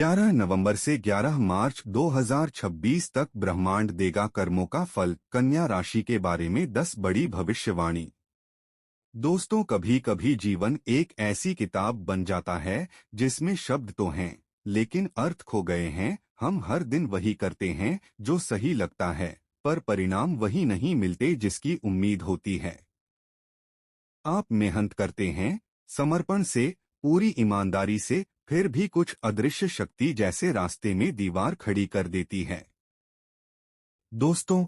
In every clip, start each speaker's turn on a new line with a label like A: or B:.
A: 11 नवंबर से 11 मार्च 2026 तक ब्रह्मांड देगा कर्मों का फल। कन्या राशि के बारे में 10 बड़ी भविष्यवाणी। दोस्तों, कभी कभी जीवन एक ऐसी किताब बन जाता है जिसमें शब्द तो हैं लेकिन अर्थ खो गए हैं। हम हर दिन वही करते हैं जो सही लगता है, पर परिणाम वही नहीं मिलते जिसकी उम्मीद होती है। आप मेहनत करते हैं, समर्पण से, पूरी ईमानदारी से, फिर भी कुछ अदृश्य शक्ति जैसे रास्ते में दीवार खड़ी कर देती है। दोस्तों,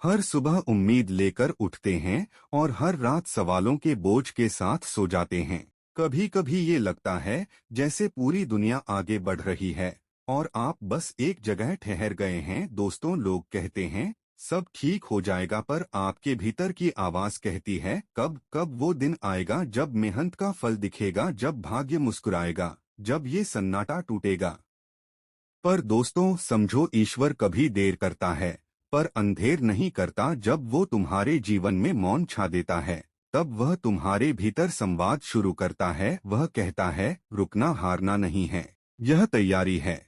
A: हर सुबह उम्मीद लेकर उठते हैं और हर रात सवालों के बोझ के साथ सो जाते हैं। कभी कभी ये लगता है जैसे पूरी दुनिया आगे बढ़ रही है और आप बस एक जगह ठहर गए हैं। दोस्तों, लोग कहते हैं सब ठीक हो जाएगा, पर आपके भीतर की आवाज कहती है कब कब वो दिन आएगा जब मेहनत का फल दिखेगा, जब भाग्य मुस्कुराएगा, जब ये सन्नाटा टूटेगा। पर दोस्तों, समझो, ईश्वर कभी देर करता है पर अंधेर नहीं करता। जब वो तुम्हारे जीवन में मौन छा देता है तब वह तुम्हारे भीतर संवाद शुरू करता है। वह कहता है रुकना हारना नहीं है, यह तैयारी है।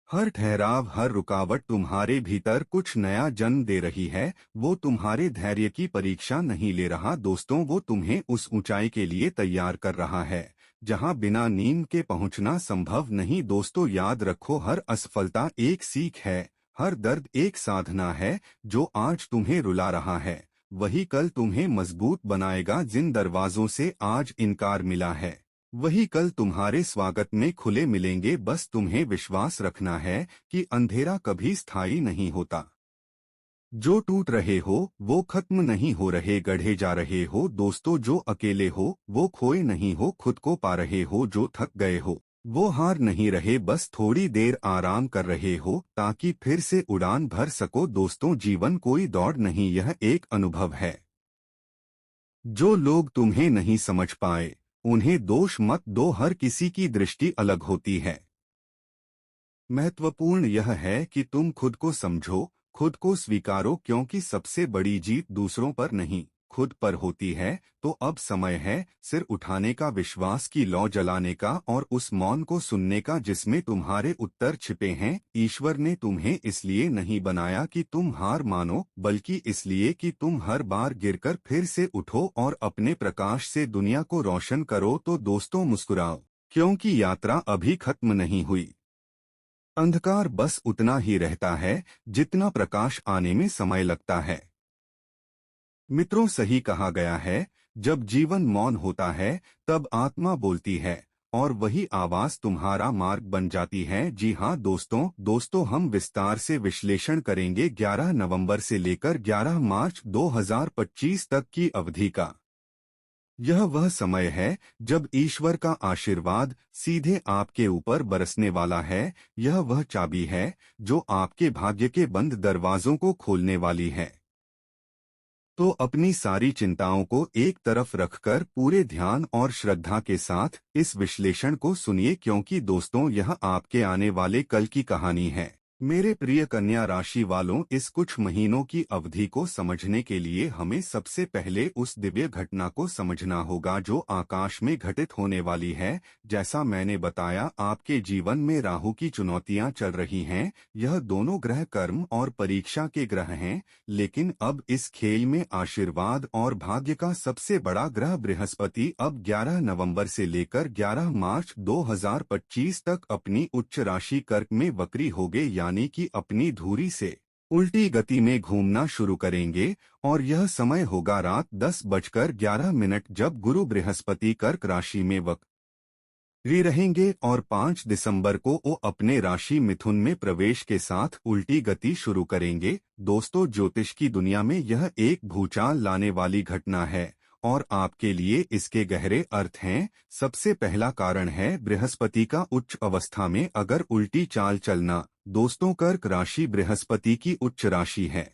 A: हर ठहराव, हर रुकावट तुम्हारे भीतर कुछ नया जन्म दे रही है। वो तुम्हारे धैर्य की परीक्षा नहीं ले रहा दोस्तों, वो तुम्हें उस ऊंचाई के लिए तैयार कर रहा है जहां बिना नींद के पहुंचना संभव नहीं। दोस्तों, याद रखो, हर असफलता एक सीख है, हर दर्द एक साधना है। जो आज तुम्हें रुला रहा है वही कल तुम्हें मजबूत बनाएगा। जिन दरवाजों से आज इनकार मिला है वही कल तुम्हारे स्वागत में खुले मिलेंगे। बस तुम्हें विश्वास रखना है कि अंधेरा कभी स्थायी नहीं होता। जो टूट रहे हो वो खत्म नहीं हो रहे, गढ़े जा रहे हो। दोस्तों, जो अकेले हो वो खोए नहीं हो, खुद को पा रहे हो। जो थक गए हो वो हार नहीं रहे, बस थोड़ी देर आराम कर रहे हो ताकि फिर से उड़ान भर सको। दोस्तों, जीवन कोई दौड़ नहीं, यह एक अनुभव है। जो लोग तुम्हें नहीं समझ पाए उन्हें दोष मत दो, हर किसी की दृष्टि अलग होती है। महत्वपूर्ण यह है कि तुम खुद को समझो, खुद को स्वीकारो, क्योंकि सबसे बड़ी जीत दूसरों पर नहीं खुद पर होती है। तो अब समय है सिर उठाने का, विश्वास की लौ जलाने का और उस मौन को सुनने का जिसमें तुम्हारे उत्तर छिपे हैं। ईश्वर ने तुम्हें इसलिए नहीं बनाया कि तुम हार मानो, बल्कि इसलिए कि तुम हर बार गिरकर फिर से उठो और अपने प्रकाश से दुनिया को रोशन करो। तो दोस्तों, मुस्कुराओ, क्योंकि यात्रा अभी खत्म नहीं हुई। अंधकार बस उतना ही रहता है जितना प्रकाश आने में समय लगता है। मित्रों, सही कहा गया है, जब जीवन मौन होता है तब आत्मा बोलती है और वही आवाज तुम्हारा मार्ग बन जाती है। जी हाँ दोस्तों, हम विस्तार से विश्लेषण करेंगे 11 नवंबर से लेकर 11 मार्च 2025 तक की अवधि का। यह वह समय है जब ईश्वर का आशीर्वाद सीधे आपके ऊपर बरसने वाला है। यह वह चाबी है जो आपके भाग्य के बंद दरवाजों को खोलने वाली है। तो अपनी सारी चिंताओं को एक तरफ रखकर पूरे ध्यान और श्रद्धा के साथ इस विश्लेषण को सुनिए, क्योंकि दोस्तों, यह आपके आने वाले कल की कहानी है। मेरे प्रिय कन्या राशि वालों, इस कुछ महीनों की अवधि को समझने के लिए हमें सबसे पहले उस दिव्य घटना को समझना होगा जो आकाश में घटित होने वाली है। जैसा मैंने बताया, आपके जीवन में राहु की चुनौतियां चल रही हैं। यह दोनों ग्रह कर्म और परीक्षा के ग्रह हैं, लेकिन अब इस खेल में आशीर्वाद और भाग्य का सबसे बड़ा ग्रह बृहस्पति अब 11 नवंबर से लेकर 11 मार्च 2025 तक अपनी उच्च राशि कर्क में वक्री होगे, यानी कि अपनी धुरी से उल्टी गति में घूमना शुरू करेंगे। और यह समय होगा रात 10:11 जब गुरु बृहस्पति कर्क राशि में वक्री रहेंगे और 5 दिसंबर को वो अपने राशि मिथुन में प्रवेश के साथ उल्टी गति शुरू करेंगे। दोस्तों, ज्योतिष की दुनिया में यह एक भूचाल लाने वाली घटना है और आपके लिए इसके गहरे अर्थ हैं। सबसे पहला कारण है बृहस्पति का उच्च अवस्था में अगर उल्टी चाल चलना। दोस्तों, कर्क राशि बृहस्पति की उच्च राशि है।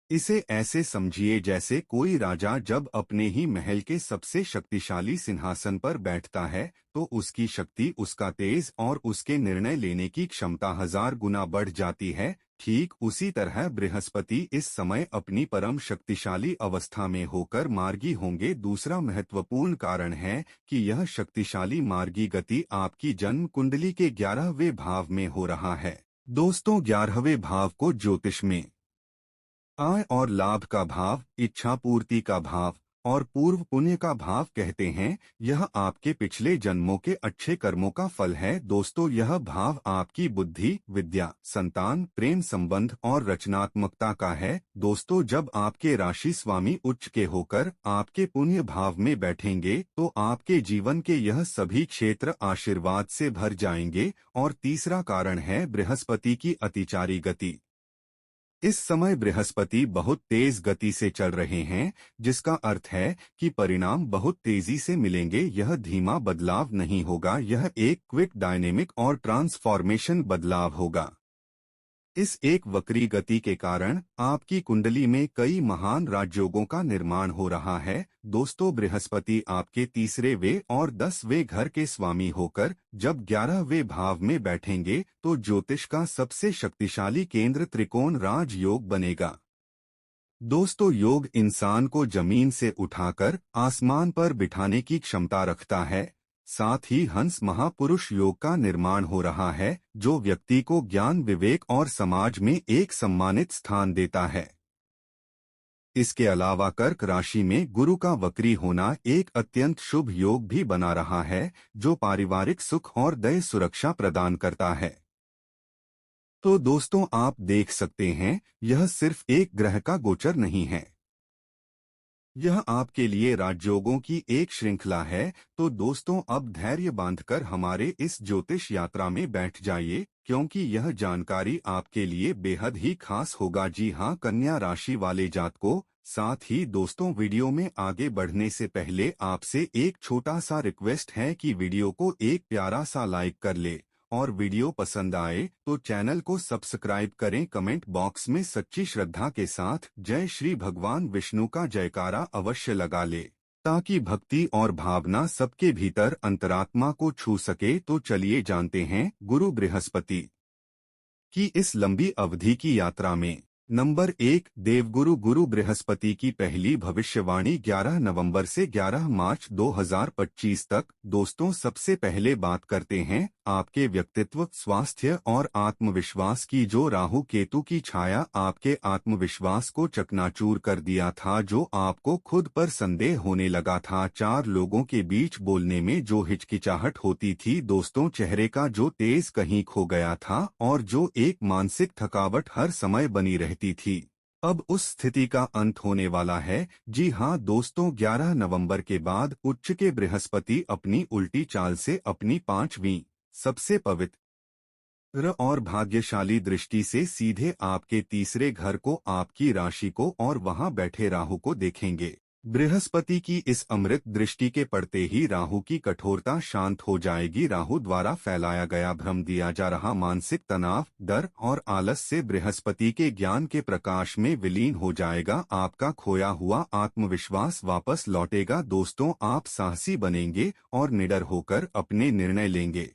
A: इसे ऐसे समझिए जैसे कोई राजा जब अपने ही महल के सबसे शक्तिशाली सिंहासन पर बैठता है तो उसकी शक्ति, उसका तेज और उसके निर्णय लेने की क्षमता 1000 गुना बढ़ जाती है। ठीक उसी तरह बृहस्पति इस समय अपनी परम शक्तिशाली अवस्था में होकर मार्गी होंगे। दूसरा महत्वपूर्ण कारण है कि यह शक्तिशाली मार्गी गति आपकी जन्म कुंडली के 11वें भाव में हो रहा है। दोस्तों, 11वें भाव को ज्योतिष में आय और लाभ का भाव, इच्छा पूर्ति का भाव और पूर्व पुण्य का भाव कहते हैं। यह आपके पिछले जन्मों के अच्छे कर्मों का फल है। दोस्तों, यह भाव आपकी बुद्धि, विद्या, संतान, प्रेम संबंध और रचनात्मकता का है। दोस्तों, जब आपके राशि स्वामी उच्च के होकर आपके पुण्य भाव में बैठेंगे तो आपके जीवन के यह सभी क्षेत्र आशीर्वाद से भर जाएंगे। और तीसरा कारण है बृहस्पति की अतिचारी गति। इस समय बृहस्पति बहुत तेज गति से चल रहे हैं, जिसका अर्थ है कि परिणाम बहुत तेजी से मिलेंगे। यह धीमा बदलाव नहीं होगा, यह एक क्विक, डायनेमिक और ट्रांसफॉर्मेशन बदलाव होगा। इस एक वक्री गति के कारण आपकी कुंडली में कई महान राजयोगों का निर्माण हो रहा है। दोस्तों, बृहस्पति आपके तीसरे वे और 10वें घर के स्वामी होकर जब 11वें भाव में बैठेंगे तो ज्योतिष का सबसे शक्तिशाली केंद्र त्रिकोण राज योग बनेगा। दोस्तों, योग इंसान को जमीन से उठाकर आसमान पर बिठाने की क्षमता रखता है। साथ ही हंस महापुरुष योग का निर्माण हो रहा है, जो व्यक्ति को ज्ञान, विवेक और समाज में एक सम्मानित स्थान देता है। इसके अलावा कर्क राशि में गुरु का वक्री होना एक अत्यंत शुभ योग भी बना रहा है, जो पारिवारिक सुख और दया सुरक्षा प्रदान करता है। तो दोस्तों, आप देख सकते हैं, यह सिर्फ एक ग्रह का गोचर नहीं है, यह आपके लिए राजयोगों की एक श्रृंखला है। तो दोस्तों, अब धैर्य बांधकर हमारे इस ज्योतिष यात्रा में बैठ जाइए, क्योंकि यह जानकारी आपके लिए बेहद ही खास होगा। जी हाँ, कन्या राशि वाले जातकों, साथ ही दोस्तों, वीडियो में आगे बढ़ने से पहले आपसे एक छोटा सा रिक्वेस्ट है कि वीडियो को एक प्यारा सा लाइक कर ले और वीडियो पसंद आए तो चैनल को सब्सक्राइब करें। कमेंट बॉक्स में सच्ची श्रद्धा के साथ जय श्री भगवान विष्णु का जयकारा अवश्य लगा ले, ताकि भक्ति और भावना सबके भीतर अंतरात्मा को छू सके। तो चलिए जानते हैं गुरु बृहस्पति की इस लंबी अवधि की यात्रा में। नंबर 1, देवगुरु गुरु बृहस्पति की पहली भविष्यवाणी 11 नवंबर से 11 मार्च 2025 तक। दोस्तों, सबसे पहले बात करते हैं आपके व्यक्तित्व, स्वास्थ्य और आत्मविश्वास की। जो राहु केतु की छाया आपके आत्मविश्वास को चकनाचूर कर दिया था, जो आपको खुद पर संदेह होने लगा था, 4 लोगों के बीच बोलने में जो हिचकिचाहट होती थी, दोस्तों, चेहरे का जो तेज कहीं खो गया था और जो एक मानसिक थकावट हर समय बनी रहती थी, अब उस स्थिति का अंत होने वाला है। जी हाँ दोस्तों, 11 नवंबर के बाद उच्च के बृहस्पति अपनी उल्टी चाल से अपनी 5वीं सबसे पवित्र और भाग्यशाली दृष्टि से सीधे आपके तीसरे घर को, आपकी राशि को और वहां बैठे राहु को देखेंगे। बृहस्पति की इस अमृत दृष्टि के पड़ते ही राहु की कठोरता शांत हो जाएगी। राहु द्वारा फैलाया गया भ्रम, दिया जा रहा मानसिक तनाव, डर और आलस से बृहस्पति के ज्ञान के प्रकाश में विलीन हो जाएगा। आपका खोया हुआ आत्मविश्वास वापस लौटेगा। दोस्तों, आप साहसी बनेंगे और निडर होकर अपने निर्णय लेंगे।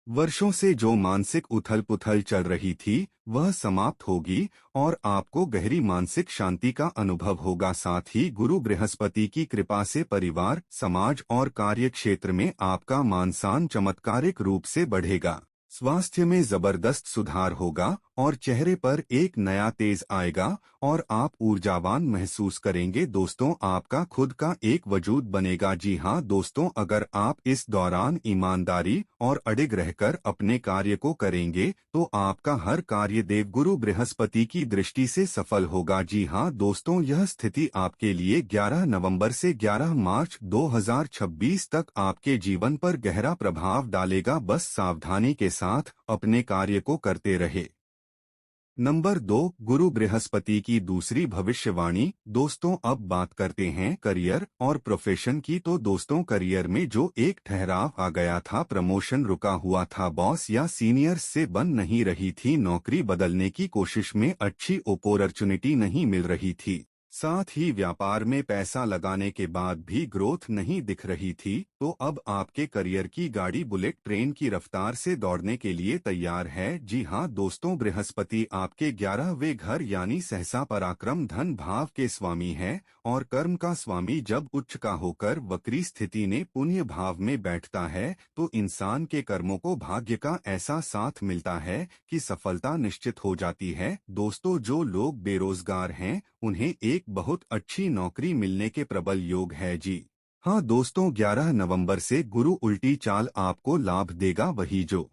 A: वर्षों से जो मानसिक उथल पुथल चल रही थी, वह समाप्त होगी और आपको गहरी मानसिक शांति का अनुभव होगा। साथ ही गुरु बृहस्पति की कृपा से परिवार, समाज और कार्य क्षेत्र में आपका मान-सम्मान चमत्कारिक रूप से बढ़ेगा। स्वास्थ्य में जबरदस्त सुधार होगा और चेहरे पर एक नया तेज आएगा और आप ऊर्जावान महसूस करेंगे। दोस्तों, आपका खुद का एक वजूद बनेगा। जी हाँ दोस्तों, अगर आप इस दौरान ईमानदारी और अडिग रहकर अपने कार्य को करेंगे तो आपका हर कार्य देवगुरु बृहस्पति की दृष्टि से सफल होगा। जी हाँ दोस्तों, यह स्थिति आपके लिए 11 नवंबर से 11 मार्च 2026 तक आपके जीवन पर गहरा प्रभाव डालेगा। बस सावधानी के साथ अपने कार्य को करते रहे। नंबर 2, गुरु बृहस्पति की दूसरी भविष्यवाणी। दोस्तों अब बात करते हैं करियर और प्रोफेशन की। तो दोस्तों करियर में जो एक ठहराव आ गया था, प्रमोशन रुका हुआ था, बॉस या सीनियर्स से बन नहीं रही थी, नौकरी बदलने की कोशिश में अच्छी अपॉर्चुनिटी नहीं मिल रही थी, साथ ही व्यापार में पैसा लगाने के बाद भी ग्रोथ नहीं दिख रही थी, तो अब आपके करियर की गाड़ी बुलेट ट्रेन की रफ्तार से दौड़ने के लिए तैयार है। जी हां दोस्तों, बृहस्पति आपके 11वें घर यानी सहसा पराक्रम धन भाव के स्वामी है और कर्म का स्वामी जब उच्च का होकर वक्री स्थिति ने पुण्य भाव में बैठता है तो इंसान के कर्मों को भाग्य का ऐसा साथ मिलता है कि सफलता निश्चित हो जाती है। दोस्तों जो लोग बेरोजगार हैं उन्हें एक बहुत अच्छी नौकरी मिलने के प्रबल योग है। जी हाँ दोस्तों, 11 नवंबर से गुरु उल्टी चाल आपको लाभ देगा। वही जो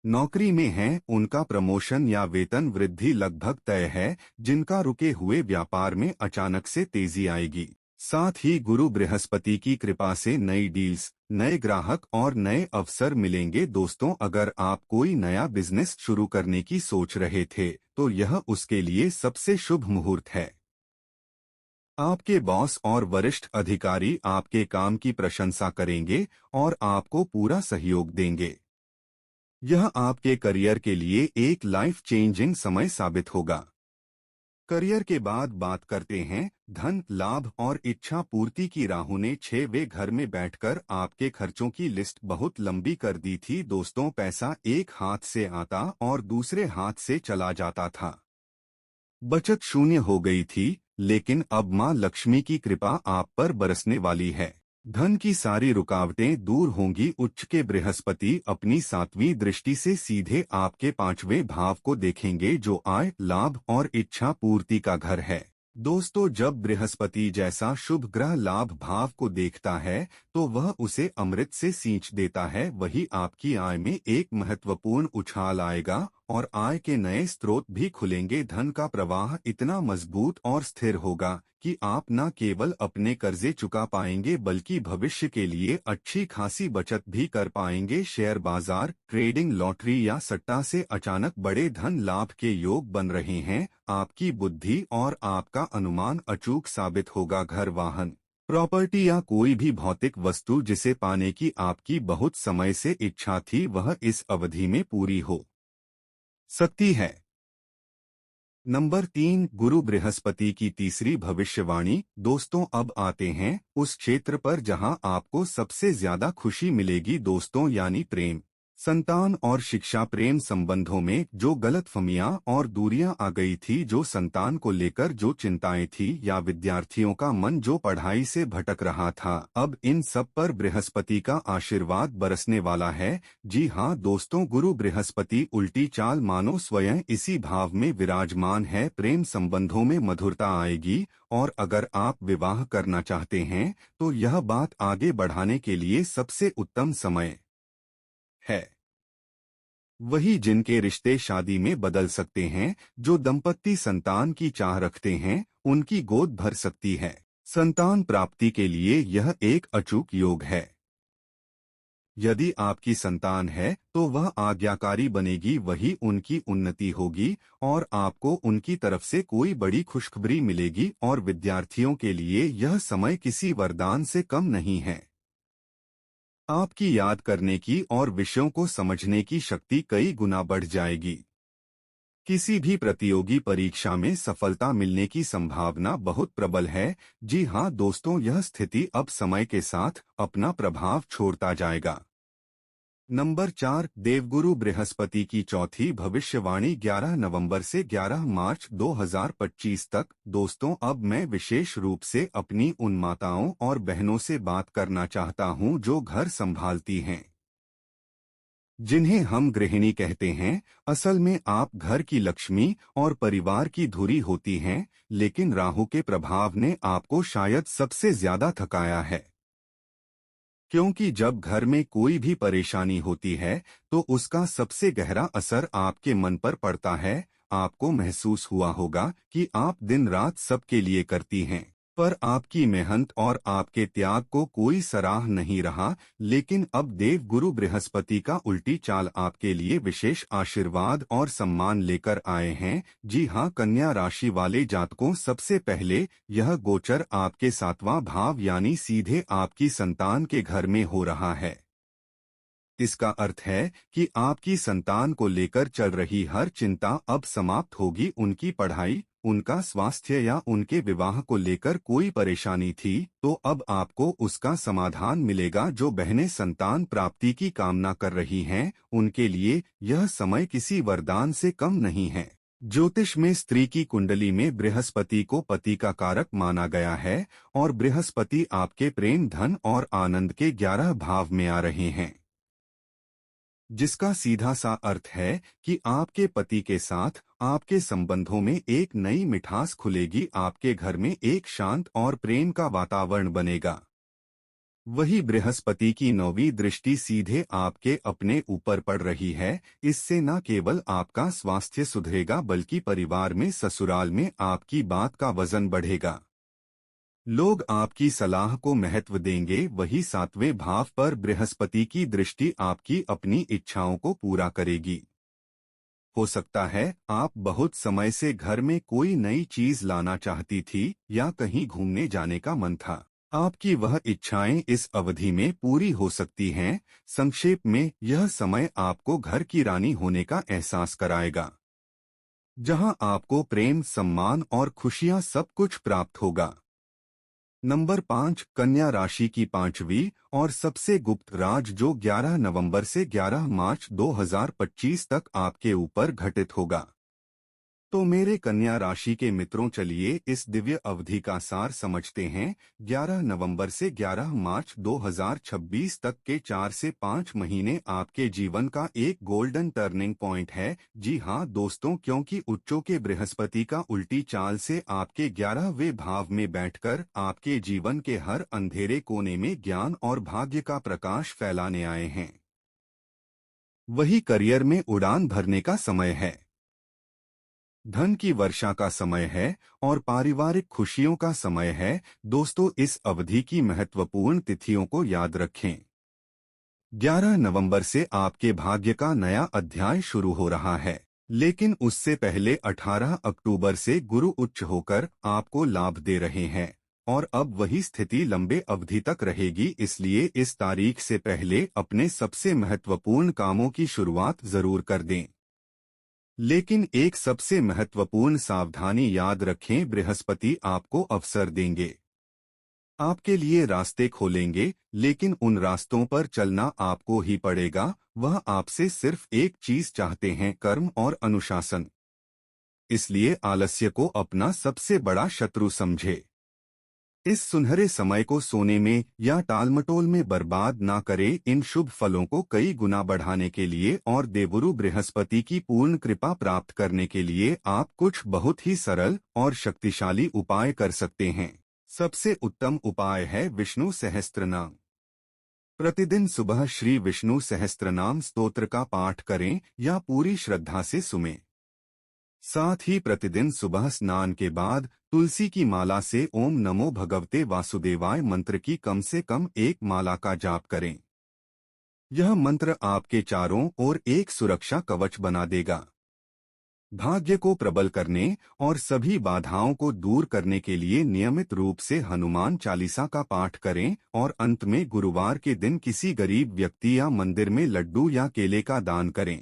A: नौकरी में हैं उनका प्रमोशन या वेतन वृद्धि लगभग तय है, जिनका रुके हुए व्यापार में अचानक से तेजी आएगी। साथ ही गुरु बृहस्पति की कृपा से नई डील्स, नए ग्राहक और नए अवसर मिलेंगे। दोस्तों अगर आप कोई नया बिजनेस शुरू करने की सोच रहे थे तो यह उसके लिए सबसे शुभ मुहूर्त है। आपके बॉस और वरिष्ठ अधिकारी आपके काम की प्रशंसा करेंगे और आपको पूरा सहयोग देंगे। यह आपके करियर के लिए एक लाइफ चेंजिंग समय साबित होगा। करियर के बाद बात करते हैं धन लाभ और इच्छा पूर्ति की। राहु ने 6वें घर में बैठकर आपके खर्चों की लिस्ट बहुत लंबी कर दी थी। दोस्तों पैसा एक हाथ से आता और दूसरे हाथ से चला जाता था, बचत शून्य हो गई थी, लेकिन अब मां लक्ष्मी की कृपा आप पर बरसने वाली है। धन की सारी रुकावटें दूर होंगी। उच्च के बृहस्पति अपनी 7वीं दृष्टि से सीधे आपके 5वें भाव को देखेंगे जो आय लाभ और इच्छा पूर्ति का घर है। दोस्तों जब बृहस्पति जैसा शुभ ग्रह लाभ भाव को देखता है तो वह उसे अमृत से सींच देता है। वही आपकी आय में एक महत्वपूर्ण उछाल आएगा और आय के नए स्रोत भी खुलेंगे। धन का प्रवाह इतना मजबूत और स्थिर होगा कि आप न केवल अपने कर्जे चुका पाएंगे बल्कि भविष्य के लिए अच्छी खासी बचत भी कर पाएंगे। शेयर बाजार, ट्रेडिंग, लॉटरी या सट्टा से अचानक बड़े धन लाभ के योग बन रहे हैं। आपकी बुद्धि और आपका अनुमान अचूक साबित होगा। घर, वाहन, प्रॉपर्टी या कोई भी भौतिक वस्तु जिसे पाने की आपकी बहुत समय से इच्छा थी वह इस अवधि में पूरी हो सकती है। नंबर 3, गुरु बृहस्पति की तीसरी भविष्यवाणी। दोस्तों अब आते हैं उस क्षेत्र पर जहां आपको सबसे ज्यादा खुशी मिलेगी दोस्तों, यानी प्रेम, संतान और शिक्षा। प्रेम संबंधों में जो गलतफहमियां और दूरियां आ गई थी, जो संतान को लेकर जो चिंताएं थी या विद्यार्थियों का मन जो पढ़ाई से भटक रहा था, अब इन सब पर बृहस्पति का आशीर्वाद बरसने वाला है। जी हाँ दोस्तों, गुरु बृहस्पति उल्टी चाल मानो स्वयं इसी भाव में विराजमान है। प्रेम संबंधों में मधुरता आएगी और अगर आप विवाह करना चाहते हैं तो यह बात आगे बढ़ाने के लिए सबसे उत्तम समय है। वही जिनके रिश्ते शादी में बदल सकते हैं, जो दंपत्ति संतान की चाह रखते हैं, उनकी गोद भर सकती है। संतान प्राप्ति के लिए यह एक अचूक योग है। यदि आपकी संतान है तो वह आज्ञाकारी बनेगी, वही उनकी उन्नति होगी और आपको उनकी तरफ से कोई बड़ी खुशखबरी मिलेगी। और विद्यार्थियों के लिए यह समय किसी वरदान से कम नहीं है। आपकी याद करने की और विषयों को समझने की शक्ति कई गुना बढ़ जाएगी। किसी भी प्रतियोगी परीक्षा में सफलता मिलने की संभावना बहुत प्रबल है। जी हाँ दोस्तों, यह स्थिति अब समय के साथ अपना प्रभाव छोड़ता जाएगा। नंबर 4, देवगुरु बृहस्पति की चौथी भविष्यवाणी 11 नवंबर से 11 मार्च 2025 तक। दोस्तों अब मैं विशेष रूप से अपनी उन माताओं और बहनों से बात करना चाहता हूं जो घर संभालती हैं, जिन्हें हम गृहिणी कहते हैं। असल में आप घर की लक्ष्मी और परिवार की धुरी होती हैं, लेकिन राहु के प्रभाव ने आपको शायद सबसे ज्यादा थकाया है। क्योंकि जब घर में कोई भी परेशानी होती है तो उसका सबसे गहरा असर आपके मन पर पड़ता है। आपको महसूस हुआ होगा कि आप दिन रात सबके लिए करती हैं, पर आपकी मेहनत और आपके त्याग को कोई सराह नहीं रहा। लेकिन अब देव गुरु बृहस्पति का उल्टी चाल आपके लिए विशेष आशीर्वाद और सम्मान लेकर आए हैं। जी हाँ, कन्या राशि वाले जातकों, सबसे पहले यह गोचर आपके 7वां भाव यानी सीधे आपकी संतान के घर में हो रहा है। इसका अर्थ है कि आपकी संतान को लेकर चल रही हर चिंता अब समाप्त होगी। उनकी पढ़ाई, उनका स्वास्थ्य या उनके विवाह को लेकर कोई परेशानी थी तो अब आपको उसका समाधान मिलेगा। जो बहनें संतान प्राप्ति की कामना कर रही हैं, उनके लिए यह समय किसी वरदान से कम नहीं है। ज्योतिष में स्त्री की कुंडली में बृहस्पति को पति का कारक माना गया है और बृहस्पति आपके प्रेम, धन और आनंद के 11 भाव में आ रहे हैं, जिसका सीधा सा अर्थ है कि आपके पति के साथ आपके संबंधों में एक नई मिठास खुलेगी। आपके घर में एक शांत और प्रेम का वातावरण बनेगा। वही बृहस्पति की 9वीं दृष्टि सीधे आपके अपने ऊपर पड़ रही है। इससे न केवल आपका स्वास्थ्य सुधरेगा बल्कि परिवार में, ससुराल में आपकी बात का वजन बढ़ेगा। लोग आपकी सलाह को महत्व देंगे। वही 7वें भाव पर बृहस्पति की दृष्टि आपकी अपनी इच्छाओं को पूरा करेगी। हो सकता है आप बहुत समय से घर में कोई नई चीज लाना चाहती थी या कहीं घूमने जाने का मन था। आपकी वह इच्छाएं इस अवधि में पूरी हो सकती हैं। संक्षेप में, यह समय आपको घर की रानी होने का एहसास कराएगा, जहां आपको प्रेम, सम्मान और खुशियां सब कुछ प्राप्त होगा। नंबर 5, कन्या राशि की 5वीं और सबसे गुप्त राज जो 11 नवंबर से 11 मार्च 2025 तक आपके ऊपर घटित होगा। तो मेरे कन्या राशि के मित्रों, चलिए इस दिव्य अवधि का सार समझते हैं। 11 नवंबर से 11 मार्च 2026 तक के 4 से 5 महीने आपके जीवन का एक गोल्डन टर्निंग पॉइंट है। जी हाँ दोस्तों, क्योंकि उच्चों के बृहस्पति का उल्टी चाल से आपके 11वें भाव में बैठकर आपके जीवन के हर अंधेरे कोने में ज्ञान और भाग्य का प्रकाश फैलाने आए हैं। वही करियर में उड़ान भरने का समय है, धन की वर्षा का समय है और पारिवारिक खुशियों का समय है। दोस्तों, इस अवधि की महत्वपूर्ण तिथियों को याद रखें। 11 नवंबर से आपके भाग्य का नया अध्याय शुरू हो रहा है, लेकिन उससे पहले 18 अक्टूबर से गुरु उच्च होकर आपको लाभ दे रहे हैं और अब वही स्थिति लंबे अवधि तक रहेगी। इसलिए इस तारीख से पहले अपने सबसे महत्वपूर्ण कामों की शुरुआत जरूर कर दें। लेकिन एक सबसे महत्वपूर्ण सावधानी याद रखें, बृहस्पति आपको अवसर देंगे, आपके लिए रास्ते खोलेंगे, लेकिन उन रास्तों पर चलना आपको ही पड़ेगा। वह आपसे सिर्फ एक चीज चाहते हैं, कर्म और अनुशासन। इसलिए आलस्य को अपना सबसे बड़ा शत्रु समझे। इस सुनहरे समय को सोने में या टालमटोल में बर्बाद ना करें। इन शुभ फलों को कई गुना बढ़ाने के लिए और देवगुरु बृहस्पति की पूर्ण कृपा प्राप्त करने के लिए आप कुछ बहुत ही सरल और शक्तिशाली उपाय कर सकते हैं। सबसे उत्तम उपाय है विष्णु सहस्त्रनाम। प्रतिदिन सुबह श्री विष्णु सहस्त्रनाम स्तोत्र का पाठ करें या पूरी श्रद्धा से सुनें। साथ ही प्रतिदिन सुबह स्नान के बाद तुलसी की माला से ओम नमो भगवते वासुदेवाय मंत्र की कम से कम एक माला का जाप करें। यह मंत्र आपके चारों ओर एक सुरक्षा कवच बना देगा। भाग्य को प्रबल करने और सभी बाधाओं को दूर करने के लिए नियमित रूप से हनुमान चालीसा का पाठ करें और अंत में गुरुवार के दिन किसी गरीब व्यक्ति या मंदिर में लड्डू या केले का दान करें।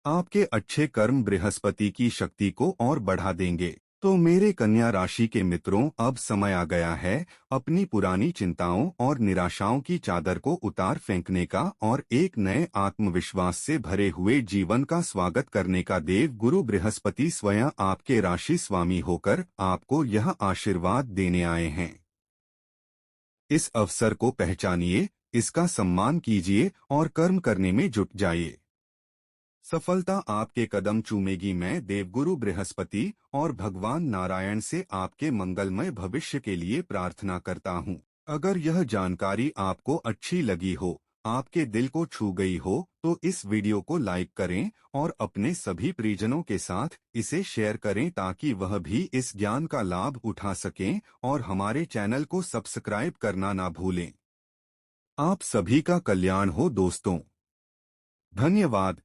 A: आपके अच्छे कर्म बृहस्पति की शक्ति को और बढ़ा देंगे। तो मेरे कन्या राशि के मित्रों, अब समय आ गया है अपनी पुरानी चिंताओं और निराशाओं की चादर को उतार फेंकने का और एक नए आत्मविश्वास से भरे हुए जीवन का स्वागत करने का। देव गुरु बृहस्पति स्वयं आपके राशि स्वामी होकर आपको यह आशीर्वाद देने आए हैं। इस अवसर को पहचानिए, इसका सम्मान कीजिए और कर्म करने में जुट जाइए। सफलता आपके कदम चूमेगी। मैं देवगुरु बृहस्पति और भगवान नारायण से आपके मंगलमय भविष्य के लिए प्रार्थना करता हूँ। अगर यह जानकारी आपको अच्छी लगी हो आपके दिल को छू गई हो तो इस वीडियो को लाइक करें और अपने सभी परिजनों के साथ इसे शेयर करें ताकि वह भी इस ज्ञान का लाभ उठा सकें और हमारे चैनल को सब्सक्राइब करना ना भूलें। आप सभी का कल्याण हो दोस्तों। धन्यवाद।